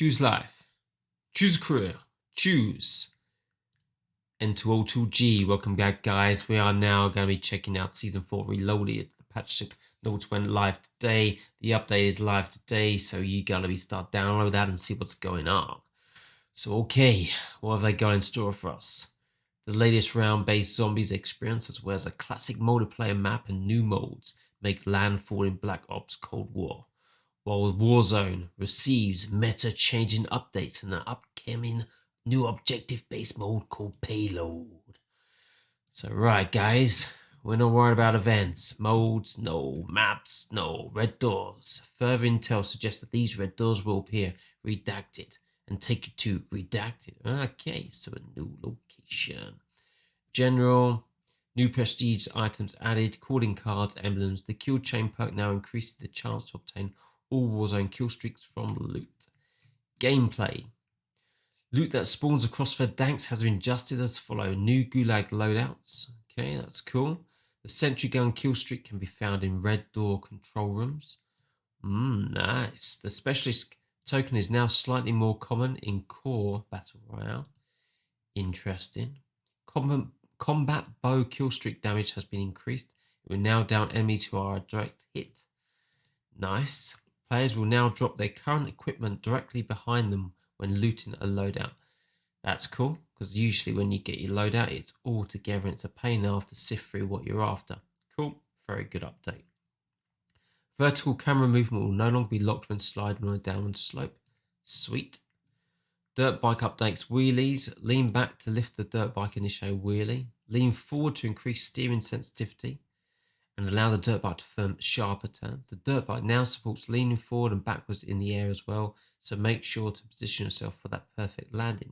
Choose life. Choose career. Choose. Enter all 2G. Welcome back, guys. We are now going to be checking out Season 4 Reloaded. The patch notes went live today. The update is live today, so you got to start download that and see what's going on. So, okay, what have they got in store for us? The latest round-based zombies experience, as well as a classic multiplayer map and new modes, make landfall in Black Ops Cold War, while Warzone receives meta-changing updates and an upcoming new objective-based mode called Payload. So right, guys, we're not worried about events, modes, no, maps, no, red doors. Further intel suggests that these red doors will appear redacted and take you to redacted. Okay, so a new location. General, new prestige items added, calling cards, emblems. The kill chain perk now increases the chance to obtain all Warzone kill streaks from loot. Gameplay. Loot that spawns across the danks has been adjusted as follow. New gulag loadouts. Okay, that's cool. The sentry gun kill streak can be found in red door control rooms. Nice. The specialist token is now slightly more common in core battle royale. Interesting. Combat bow kill streak damage has been increased. It will now down enemies who are a direct hit. Nice. Players will now drop their current equipment directly behind them when looting a loadout. That's cool, because usually when you get your loadout, it's all together and it's a pain now to sift through what you're after. Cool. Very good update. Vertical camera movement will no longer be locked when sliding on a downward slope. Sweet. Dirt bike updates wheelies. Lean back to lift the dirt bike and initiate a wheelie. Lean forward to increase steering sensitivity and allow the dirt bike to firm sharper turns. The dirt bike now supports leaning forward and backwards in the air as well, so make sure to position yourself for that perfect landing.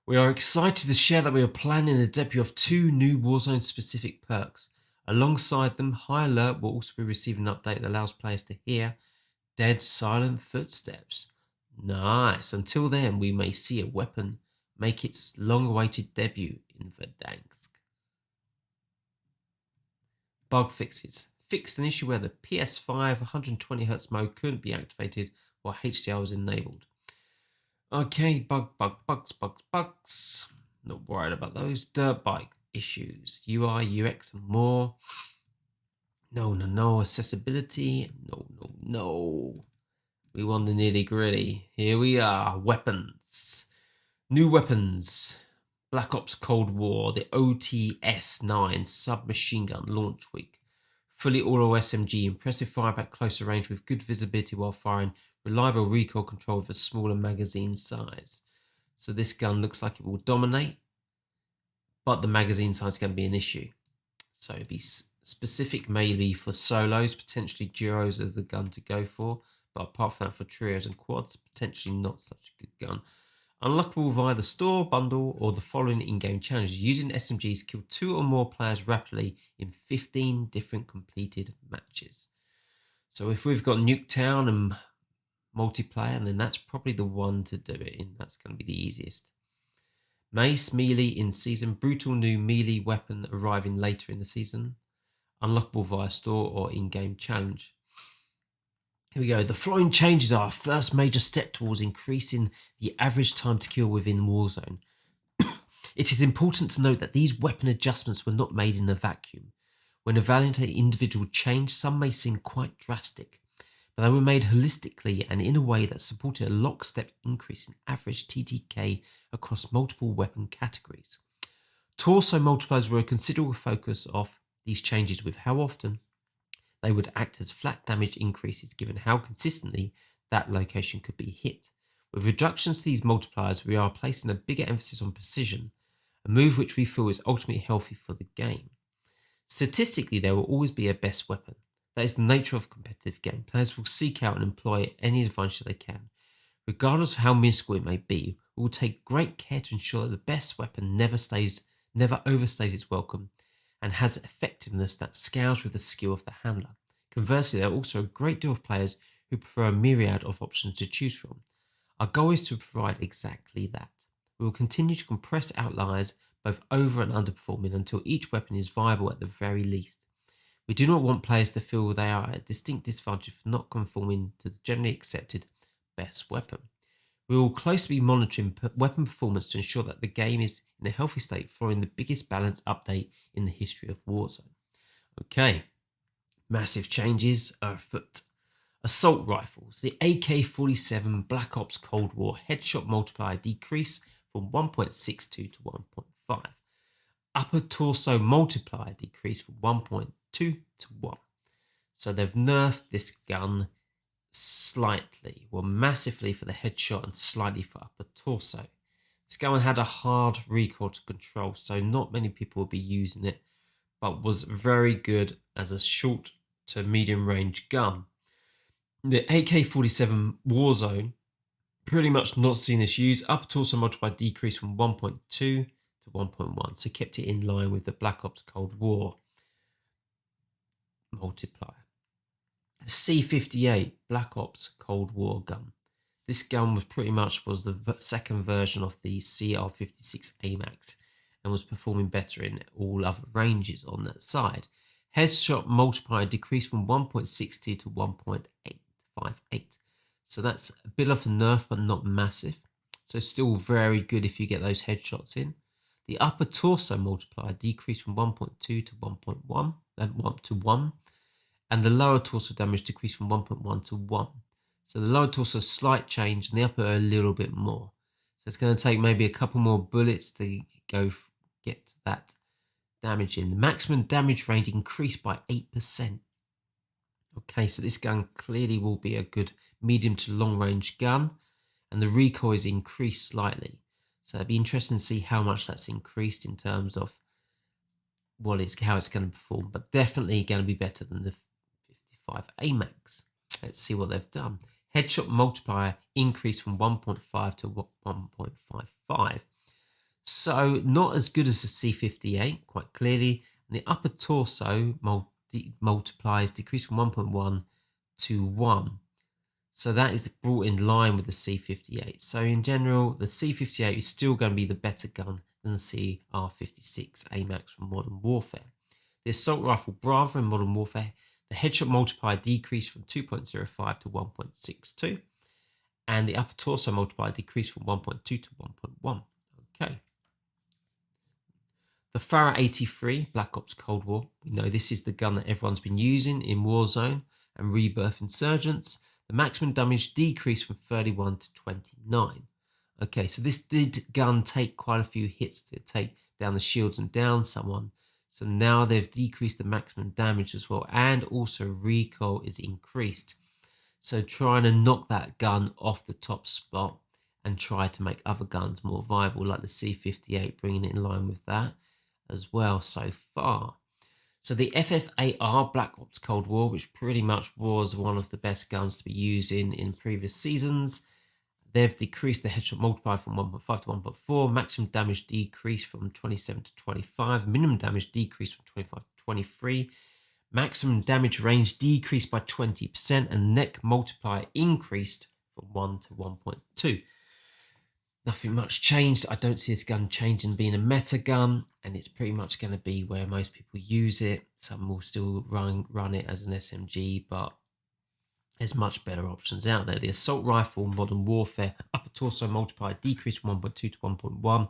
We are excited to share that we are planning the debut of 2 new Warzone specific perks. Alongside them, High Alert will also be receiving an update that allows players to hear dead silent footsteps. Nice. Until then, we may see a weapon make its long-awaited debut in Verdansk. Bug fixes. Fixed an issue where the PS5 120Hz mode couldn't be activated while HDR was enabled. Okay, bugs. Not worried about those. Dirt bike issues. UI, UX, and more. No. Accessibility. No. We want the nitty gritty. Here we are. Weapons. New weapons. Black Ops Cold War. The OTS-9 submachine gun launch week. Fully auto SMG. Impressive fire at closer range with good visibility while firing. Reliable recoil control with a smaller magazine size. So this gun looks like it will dominate, but the magazine size can be an issue. So it'd be specific maybe for solos, potentially duos as the gun to go for. But apart from that, for trios and quads, potentially not such a good gun. Unlockable via the store, bundle, or the following in-game challenges. Using SMGs, kill 2 or more players rapidly in 15 different completed matches. So if we've got Nuketown and Multiplier, and then that's probably the one to do it in. That's going to be the easiest. Mace melee in season. Brutal new melee weapon arriving later in the season. Unlockable via store or in-game challenge. Here we go. The following changes are our first major step towards increasing the average time to kill within Warzone. It is important to note that these weapon adjustments were not made in a vacuum. When evaluating individual change, some may seem quite drastic, but they were made holistically and in a way that supported a lockstep increase in average TTK across multiple weapon categories. Torso multipliers were a considerable focus of these changes, with how often they would act as flat damage increases given how consistently that location could be hit. With reductions to these multipliers, we are placing a bigger emphasis on precision, a move which we feel is ultimately healthy for the game. Statistically, there will always be a best weapon. That is the nature of a competitive game. Players will seek out and employ any advantage they can. Regardless of how minuscule it may be, we will take great care to ensure that the best weapon never overstays its welcome and has effectiveness that scales with the skill of the handler. Conversely, there are also a great deal of players who prefer a myriad of options to choose from. Our goal is to provide exactly that. We will continue to compress outliers, both over and underperforming, until each weapon is viable at the very least. We do not want players to feel they are at a distinct disadvantage for not conforming to the generally accepted best weapon. We will closely be monitoring weapon performance to ensure that the game is in a healthy state following the biggest balance update in the history of Warzone. Okay, massive changes are afoot. Assault rifles. The AK-47 Black Ops Cold War headshot multiplier decreased from 1.62 to 1.5. Upper torso multiplier decreased from 1.2 to 1. So they've nerfed this gun slightly, well, massively for the headshot and slightly for upper torso. This gun had a hard recoil to control, so not many people will be using it, but was very good as a short to medium range gun. The AK-47 Warzone, pretty much not seen this used. Upper torso multiplier decreased from 1.2 to 1.1, so kept it in line with the Black Ops Cold War multiplier. The C58 Black Ops Cold War gun. This gun was pretty much the second version of the CR56 AMAX and was performing better in all other ranges on that side. Headshot multiplier decreased from 1.60 to 1.858. So that's a bit of a nerf, but not massive. So still very good if you get those headshots in. The upper torso multiplier decreased from 1.2 to 1.1 and 1 to 1. And the lower torso damage decreased from 1.1 to 1. So the lower torso slight change and the upper a little bit more. So it's going to take maybe a couple more bullets to get that damage in. The maximum damage range increased by 8%. Okay, so this gun clearly will be a good medium to long range gun, and the recoil is increased slightly. So it'd be interesting to see how much that's increased in terms of how it's going to perform, but definitely going to be better than the 55 AMAX. Let's see what they've done. Headshot multiplier increased from 1.5 to 1.55. So not as good as the C58, quite clearly. And the upper torso multipliers decreased from 1.1 to 1. So that is brought in line with the C58. So in general, the C58 is still going to be the better gun than the CR56 AMAX from Modern Warfare. The assault rifle Bravo in Modern Warfare, the headshot multiplier decreased from 2.05 to 1.62. And the upper torso multiplier decreased from 1.2 to 1.1. Okay. The Farah 83 Black Ops Cold War. We know this is the gun that everyone's been using in Warzone and Rebirth Insurgents. The maximum damage decreased from 31 to 29. Okay, so this gun take quite a few hits to take down the shields and down someone. So now they've decreased the maximum damage as well, and also recoil is increased. So trying to knock that gun off the top spot and try to make other guns more viable, like the C58, bringing it in line with that as well so far. So the FFAR Black Ops Cold War, which pretty much was one of the best guns to be using in previous seasons, they've decreased the headshot multiplier from 1.5 to 1.4, maximum damage decreased from 27 to 25, minimum damage decreased from 25 to 23, maximum damage range decreased by 20%, and neck multiplier increased from 1 to 1.2. Nothing much changed. I don't see this gun changing, being a meta gun, and it's pretty much going to be where most people use it. Some will still run it as an SMG, but there's much better options out there. The assault rifle Modern Warfare, upper torso multiplier decreased from 1.2 to 1.1.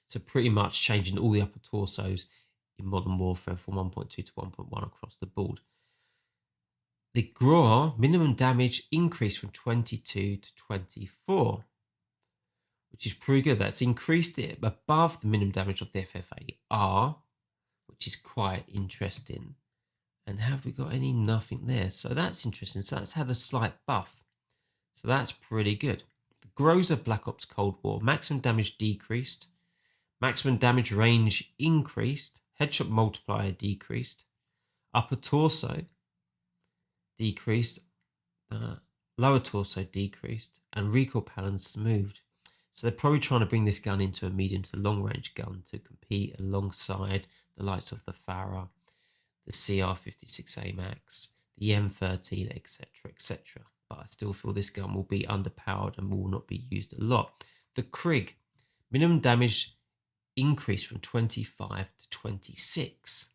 So pretty much changing all the upper torsos in Modern Warfare from 1.2 to 1.1 across the board. The GROR minimum damage increased from 22 to 24. Which is pretty good. That's increased it above the minimum damage of the FFAR, which is quite interesting. And have we got any? Nothing there. So that's interesting. So that's had a slight buff. So that's pretty good. The Groza Black Ops Cold War, maximum damage decreased. Maximum damage range increased. Headshot multiplier decreased. Upper torso decreased. Lower torso decreased. And recoil pattern smoothed. So they're probably trying to bring this gun into a medium to long range gun to compete alongside the likes of the Farah, the CR56 AMAX, the M13, etc., etc. But I still feel this gun will be underpowered and will not be used a lot. The Krig, minimum damage increased from 25 to 26.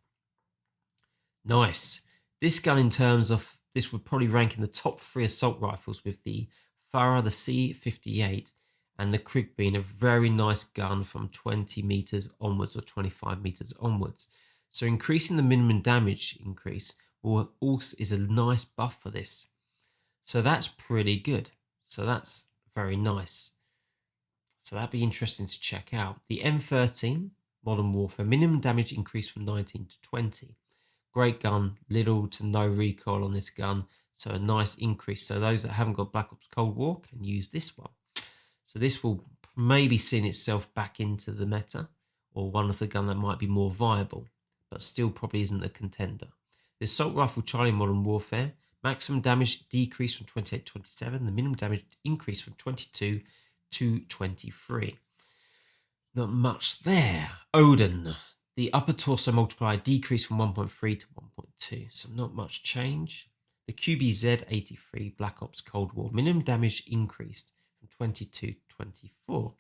Nice. This gun, in terms of, this would probably rank in the top 3 assault rifles with the Farah the C58 and the Krigbeen, a very nice gun from 20 meters onwards or 25 meters onwards. So increasing the minimum damage increase also is a nice buff for this. So that's pretty good. So that's very nice. So that'd be interesting to check out. The M13 Modern Warfare, minimum damage increased from 19 to 20. Great gun, little to no recoil on this gun, so a nice increase. So those that haven't got Black Ops Cold War can use this one. So this will maybe send itself back into the meta, or one of the gun that might be more viable, but still probably isn't a contender. The Assault Rifle Charlie Modern Warfare, maximum damage decreased from 28 to 27. The minimum damage increased from 22 to 23. Not much there. Odin, the upper torso multiplier decreased from 1.3 to 1.2, so not much change. The QBZ-83 Black Ops Cold War, minimum damage increased from 22 to 24.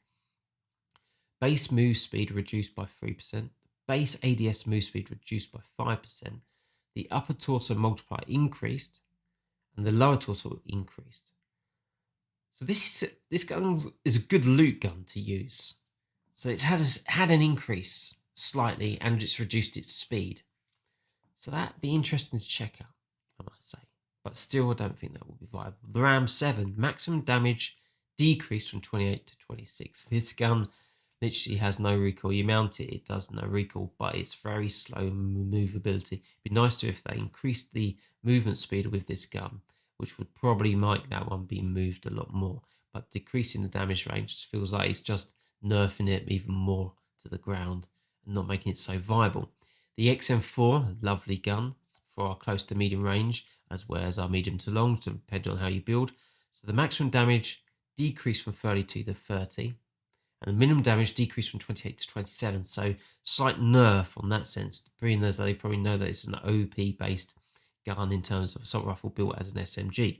Base move speed reduced by 3%. Base ADS move speed reduced by 5%. The upper torso multiplier increased, and the lower torso increased. So this gun is a good loot gun to use. So it's had an increase slightly, and it's reduced its speed. So that'd be interesting to check out, I must say. But still, I don't think that will be viable. The Ram 7, maximum damage decreased from 28 to 26. This gun literally has no recoil. You mount it, it does no recoil, but it's very slow movability. It'd be nice to if they increased the movement speed with this gun, which would probably make that one be moved a lot more. But decreasing the damage range feels like it's just nerfing it even more to the ground and not making it so viable. The XM4, lovely gun for our close to medium range, as well as our medium to long, depending on how you build. So the maximum damage decreased from 32 to 30, and the minimum damage decreased from 28 to 27. So slight nerf on that sense. Being those that they probably know that it's an OP based gun in terms of assault rifle built as an SMG.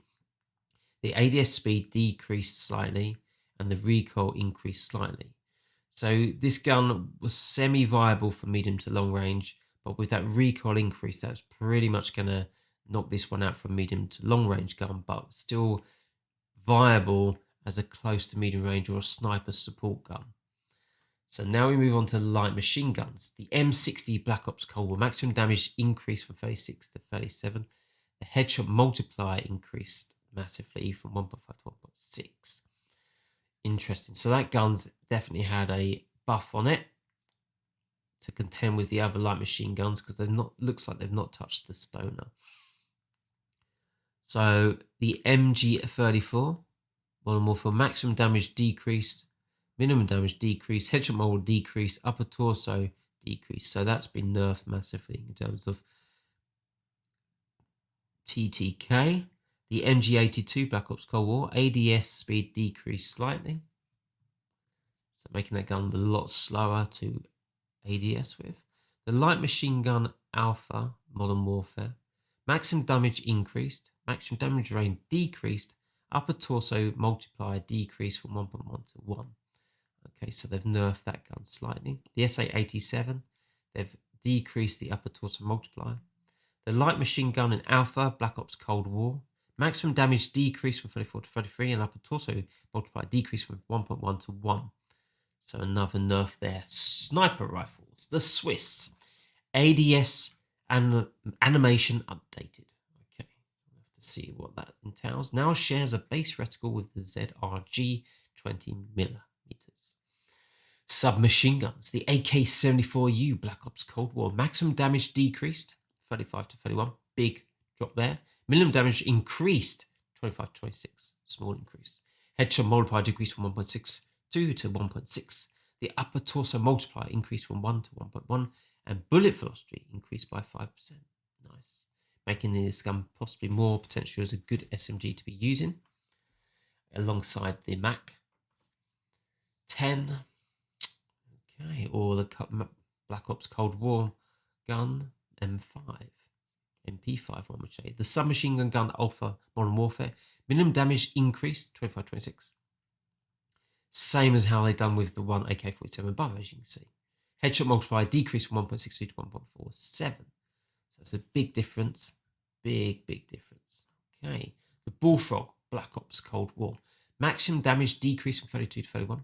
The ADS speed decreased slightly, and the recoil increased slightly. So this gun was semi-viable for medium to long range, but with that recoil increase, that's pretty much going to knock this one out from medium to long range gun, but still viable as a close to medium range or a sniper support gun. So now we move on to light machine guns. The M60 Black Ops Cold War, maximum damage increased from 36 to 37. The headshot multiplier increased massively from 1.5 to 1.6. Interesting. So that gun's definitely had a buff on it to contend with the other light machine guns, because they've not, looks like they've not touched the stoner. So the MG34 Modern Warfare, maximum damage decreased, minimum damage decreased, headshot model decreased, upper torso decreased. So that's been nerfed massively in terms of TTK. The MG82 Black Ops Cold War, ADS speed decreased slightly, so making that gun a lot slower to ADS with. The light machine gun Alpha Modern Warfare, maximum damage increased, maximum damage range decreased, upper torso multiplier decreased from 1.1 to 1. Okay, so they've nerfed that gun slightly. The SA-87, they've decreased the upper torso multiplier. The light machine gun in Alpha Black Ops Cold War, maximum damage decreased from 34 to 33, and upper torso multiplier decreased from 1.1 to 1. So another nerf there. Sniper rifles, the Swiss. ADS and animation updated. Okay, we'll have to see what that entails. Now shares a base reticle with the ZRG 20mm. Submachine guns. The AK-74U Black Ops Cold War, maximum damage decreased 35 to 31. Big drop there. Minimum damage increased 25 to 26. Small increase. Headshot multiplier decreased from 1.62 to 1.6. The upper torso multiplier increased from 1 to 1.1. And bullet velocity increased by 5%. Nice. Making this gun possibly more potential as a good SMG to be using, alongside the Mac 10. Okay, or the Black Ops Cold War gun MP5, one would say. The submachine gun Alpha Modern Warfare, minimum damage increased 25-26. Same as how they done with the one AK-47 above, as you can see. Headshot multiplier decreased from 1.62 to 1.47. So that's a big difference. Big difference. Okay. The Bullfrog Black Ops Cold War, Maximum damage decrease from 32 to 31.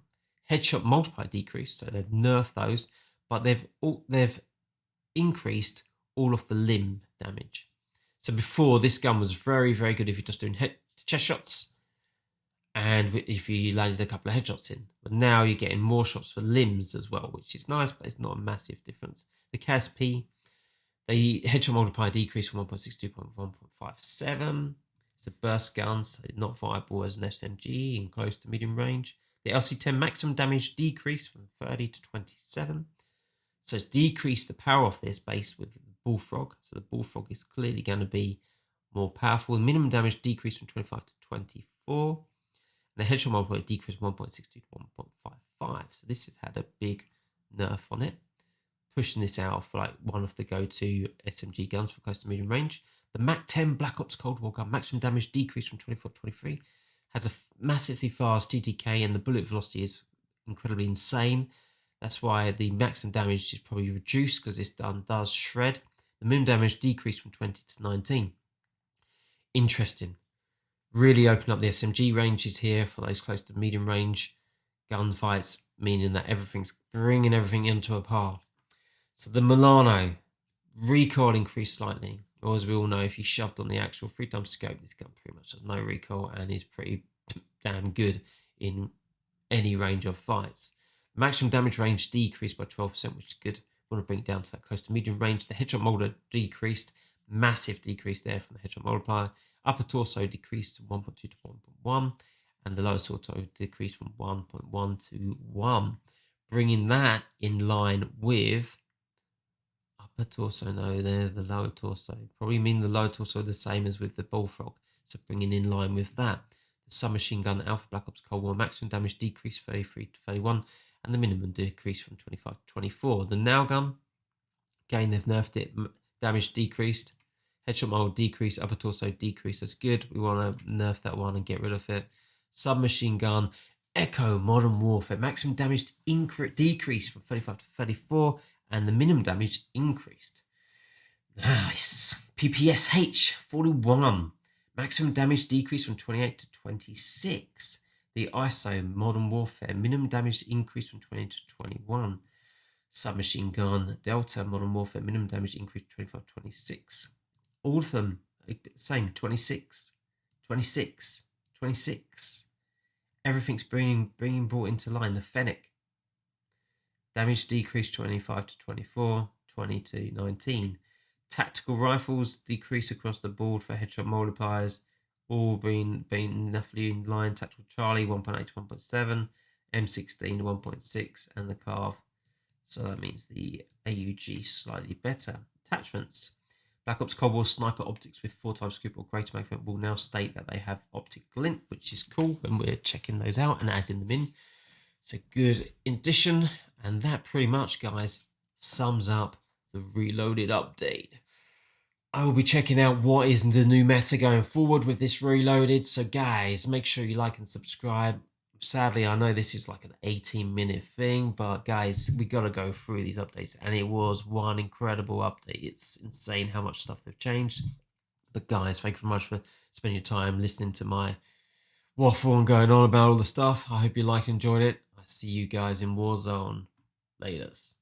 Headshot multiplier decrease, so they've nerfed those, but they've increased all of the limb damage. So before, this gun was very, very good if you're just doing chest shots and if you landed a couple of headshots in. But now you're getting more shots for limbs as well, which is nice, but it's not a massive difference. The KSP, the headshot multiplier decreased from 1.62 to 1.57. It's a burst gun, so not viable as an SMG in close to medium range. The LC-10 maximum damage decreased from 30 to 27. So it's decreased the power of this base with the Bullfrog. So the Bullfrog is clearly going to be more powerful. The minimum damage decreased from 25 to 24. And the headshot multiplier decreased from 1.62 to 1.55. So this has had a big nerf on it, pushing this out for like one of the go-to SMG guns for close to medium range. The MAC-10 Black Ops Cold War gun maximum damage decreased from 24 to 23. Has a massively fast TTK and the bullet velocity is incredibly insane. That's why the maximum damage is probably reduced because this gun does shred. The minimum damage decreased from 20 to 19. Interesting. Really open up the SMG ranges here for those close to medium range gunfights, meaning that everything's bringing everything into a par. So the Milano, recoil increased slightly. Or as we all know, if you shoved on the actual 3x scope, this gun pretty much has no recoil and is pretty damn good in any range of fights. Maximum damage range decreased by 12%, which is good. We want to bring it down to that close to medium range. The headshot multiplier decreased, massive decrease there from the headshot multiplier. Upper torso decreased to 1.2 to 1.1, and the lower torso decreased from 1.1 to 1, bringing that in line with upper torso. No, they're the lower torso. Probably mean the lower torso the same as with the Bullfrog, so bringing in line with that. The submachine gun Alpha Black Ops Cold War maximum damage decreased 33 to 31. And the minimum decreased from 25 to 24. The Now gun, again, they've nerfed it. Damage decreased. Headshot model decreased. Upper torso decreased. That's good. We want to nerf that one and get rid of it. Submachine gun, Echo Modern Warfare. Maximum damage decreased from 35 to 34. And the minimum damage increased. Nice. PPSH 41. Maximum damage decreased from 28 to 26. The ISO Modern Warfare minimum damage increased from 20 to 21. Submachine gun Delta Modern Warfare minimum damage increased from 25 to 26. All of them same, 26, 26, 26. Everything's being brought into line. The Fennec damage decreased 25 to 24, 20 to 19. Tactical rifles decrease across the board for headshot multipliers. All being roughly in line. Tactical Charlie 1.8 to 1.7, M16 to 1.6, and the Carve. So that means the AUG slightly better. Attachments. Black Ops Cold War sniper optics with 4x scoop or greater magnet will now state that they have optic glint, which is cool when we're checking those out and adding them in. It's a good addition, and that pretty much, guys, sums up the Reloaded update. I will be checking out what is the new meta going forward with this Reloaded. So guys, make sure you like and subscribe. Sadly, I know this is like an 18-minute thing, but guys, we got to go through these updates. And it was one incredible update. It's insane how much stuff they've changed. But guys, thank you very much for spending your time listening to my waffle and going on about all the stuff. I hope you liked and enjoyed it. I see you guys in Warzone. Laters.